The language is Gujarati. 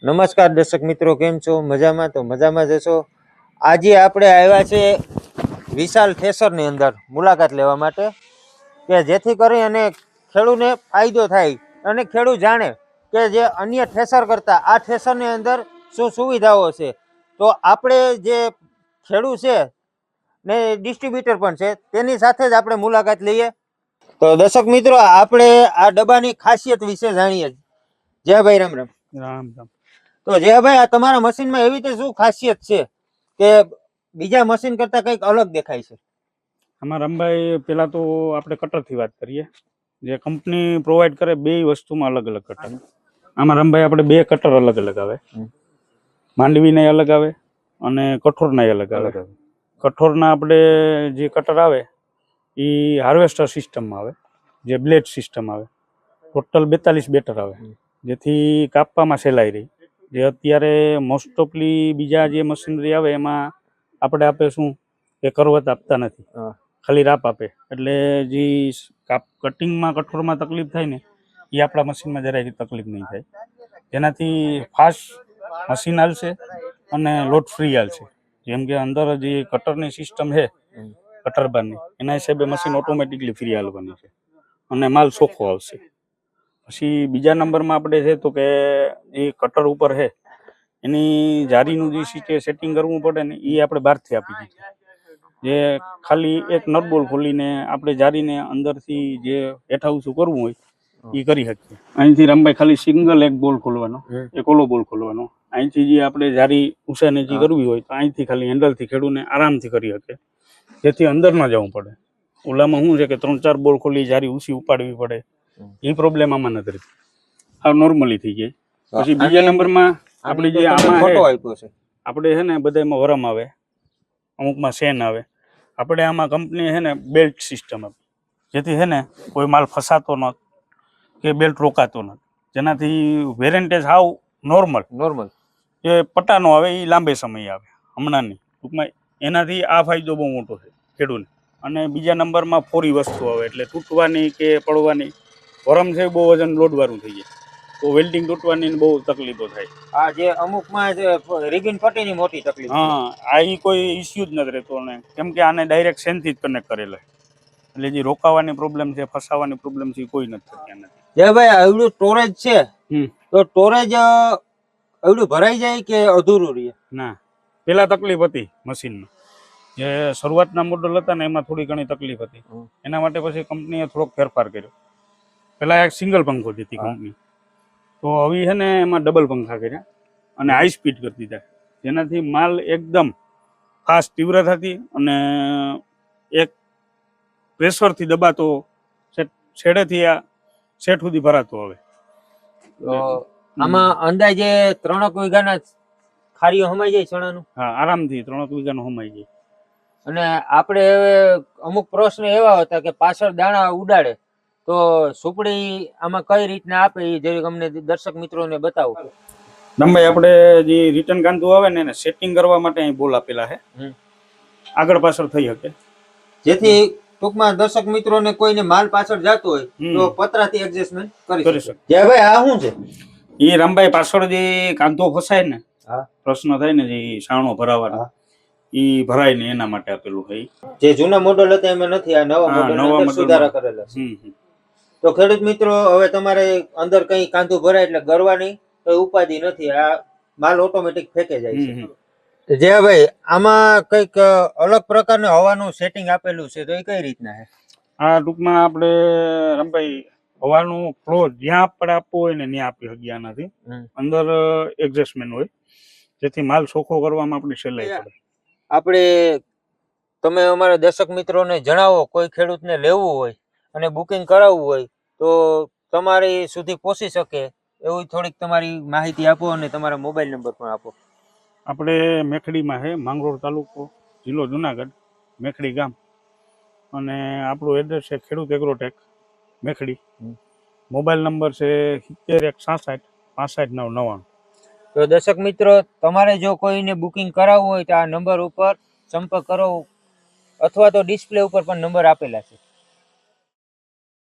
નમસ્કાર દર્શક મિત્રો, કેમ છો? મજામાં? તો મજામાં જશો. આજે આપણે આવ્યા છે વિશાલ થ્રેસરની અંદર મુલાકાત લેવા માટે, કે જેથી કરી અને ખેડૂતને ફાયદો થાય અને ખેડૂત જાણે કે જે અન્ય થ્રેસર કરતા આ થ્રેસરની અંદર શું સુવિધાઓ છે. તો આપણે જે ખેડૂત છે ને ડિસ્ટ્રીબ્યુટર પણ છે, તેની સાથે જ આપણે મુલાકાત લઈએ. તો દર્શક મિત્રો, આપણે આ ડબ્બાની ખાસિયત વિશે જાણીએ. જય ભાઈ, રામ રામ. રામ રામ. તો જય ભાઈ, આ તમારા મશીનમાં એવી રીતે શું ખાસિયત છે કે બીજા મશીન કરતા કંઈક અલગ દેખાય છે? આમાં રામભાઈ, પેલા તો આપણે કટરથી વાત કરીએ. જે કંપની પ્રોવાઈડ કરે બે વસ્તુમાં અલગ અલગ કટર. આમાં રામભાઈ આપણે બે કટર અલગ અલગ આવે, માંડવીના અલગ આવે અને કઠોરના અલગ આવે. કઠોરના આપણે જે કટર આવે એ હાર્વેસ્ટર સિસ્ટમમાં આવે, જે બ્લેડ સિસ્ટમ આવે. ટોટલ 42 બેટર આવે, જેથી કાપવામાં સહેલાઈ રહી. જે અત્યારે મોસ્ટ ઓફલી બીજા જે મશીનરી આવે એમાં આપણે આપે શું કે કરવત આપતા નથી, ખાલી રાપ આપે. એટલે જે કટિંગમાં કઠોરમાં તકલીફ થાય ને એ આપણા મશીનમાં જરાય તકલીફ નહીં થાય. જેનાથી ફાસ્ટ મશીન હાલશે અને લોડ ફ્રી હાલશે. જેમ કે અંદર જે કટરની સિસ્ટમ છે કટર બારની, એના હિસાબે મશીન ઓટોમેટિકલી ફ્રી હાલવાની છે અને માલ ચોખ્ખો આવશે. પછી બીજા નંબરમાં આપણે છે તો કે એ કટર ઉપર છે એની જારીનું જે સેટિંગ કરવું પડે ને એ આપણે બહારથી આપી દીધું. જે ખાલી એક નટ બોલ ખોલીને આપણે જારીને અંદરથી જે હેઠા ઊંચું કરવું હોય એ કરી શકીએ. અહીંથી રામભાઈ ખાલી સિંગલ એક બોલ ખોલવાનો, એક ઓલો બોલ ખોલવાનો. અહીંથી જે આપણે જારી ઉષાને જે કરવી હોય તો અહીંથી ખાલી હેન્ડલથી ખેડૂને આરામથી કરી શકે, જેથી અંદર ન જવું પડે. ઓલામાં શું છે કે 3-4 બોલ ખોલી જારી ઊંચી ઉપાડવી પડે, એ પ્રોબ્લેમ આમાં નથી રહેતી. આ નોર્મલી થઈ જાય. પછી બીજા નંબરમાં આપણે જે આમાં ફોટો આપ્યો છે, આપણે છે ને બધામાં વરમ આવે, અમુકમાં સેન આવે. આપણે આમાં કંપની છે ને બેલ્ટ સિસ્ટમ આપી, જેથી છે ને કોઈ માલ ફસાતો નથી કે બેલ્ટ રોકાતો નથી. જેનાથી વેરેન્ટેજ હાવ નોર્મલ જે પટ્ટાનો આવે એ લાંબે સમય આવે, હમણાં નહીં. ટૂંકમાં એનાથી આ ફાયદો બહુ મોટો છે ખેડૂતને. અને બીજા નંબરમાં ફોરી વસ્તુ આવે, એટલે તૂટવાની કે પડવાની. વરમ છે બહુ વજન લોડવાળું થઈ જાય તો વેલ્ડિંગ તૂટવાની બહુ તકલીફો થાય. આ જે અમુકમાં રિબિન ફટીની મોટી તકલીફ. હા, આ કોઈ ઇસ્યુ જ નથી રહેતો. ને કેમ કે આને ડાયરેક્ટ સેનથી જ કનેક્ટ કરેલા, એટલે જે રોકાવાની પ્રોબ્લેમ છે, ફસાવાની પ્રોબ્લેમ છે, કોઈ નથી થતી આનાથી. જે ભાઈ આવડું સ્ટોરેજ છે, તો સ્ટોરેજ આવડું ભરાઈ જાય કે અધૂરું રહે? ના, પેલા તકલીફ હતી મશીનમાં. જે શરૂઆતના મોડલ હતા ને એમાં થોડી ઘણી તકલીફ હતી. એના માટે પછી કંપનીએ થોડોક ફેરફાર કર્યો. પેલા એક સિંગલ પંખો દીધી કંપની, તો હવે છે ને એમાં ડબલ પંખા કર્યા અને હાઈ સ્પીડ કરી દીધા, જેનાથી માલ એકદમ ફાસ્ટ તીવ્ર થતી અને એક પ્રેશરથી દબાતો છેડેથી આ સેટ સુધી ભરાતો હવે. આમાં અંદાજે 3 વીઘાના ખારીઓ હમાઈ જાય ચણાનું? હા, આરામથી 3 વીઘાનું હમાઈ જાય. અને આપણે હવે અમુક પ્રશ્ન એવા હતા કે પાછળ દાણા ઉડાડે, તો સુપડી આમાં કઈ રીતના આપે એ જરીક અમને દર્શક મિત્રોને બતાવો. નંબર આપણે જે રિટર્ન કાંધું આવે ને એને સેટિંગ કરવા માટે અહીં બોલ આપેલા છે, આગળ પાછળ થઈ શકે, જેથી ટૂંકમાં દર્શક મિત્રોને કોઈને માલ પાછળ જતો હોય તો પતરાથી એડજસ્ટમેન્ટ કરી શકે. જય ભાઈ, આ શું છે? એ રામભાઈ પાછળ જે કાંધો ફસાય ને, પ્રશ્ન થાય ને જે સાણો ભરાવાનો, એ ભરાય ને એના માટે આપેલું છે. જે જૂના મોડલ હતા એમાં નથી, આ નવા મોડલ સુધારા કરેલા છે. તો ખેડૂત મિત્રો, હવે તમારે અંદર કઈ કાંધું ભરાય એટલે ગરવાની કોઈ ઉપાધિ નથી, આ માલ ઓટોમેટિક ફેંકે જાય છે. જે ભાઈ, આમાં કઈક અલગ પ્રકારનું હવાનું સેટિંગ આપેલું છે, તો એ કઈ રીતના છે? આ ટૂંકમાં આપણે રામભાઈ હવાનું ફ્લો જ્યાં આપણે આપવો હોય ને ત્યાં આપી શકીએ. આનાથી અંદર એડજસ્ટમેન્ટ હોય, જેથી માલ ચોખ્ખો કરવામાં આપણી સહેલાઈ પડે. આપણે તમે અમારા દર્શક મિત્રોને જણાવો, કોઈ ખેડૂતને લેવું હોય અને બુકિંગ કરાવવું હોય તો તમારી સુધી પહોંચી શકે એવી થોડીક તમારી માહિતી આપો અને તમારા મોબાઈલ નંબર પણ આપો. આપણે મેખડીમાં છે, માંગરોળ તાલુકો, જિલ્લો જુનાગઢ, મેખડી ગામ. અને આપણું એડ્રેસ છે ખેડૂત એગ્રોટેક મેખડી. મોબાઈલ નંબર છે 71 166 65 999. તો દર્શક મિત્રો, તમારે જો કોઈને બુકિંગ કરાવવું હોય તો આ નંબર ઉપર સંપર્ક કરો, અથવા તો ડિસ્પ્લે ઉપર પણ નંબર આપેલા છે.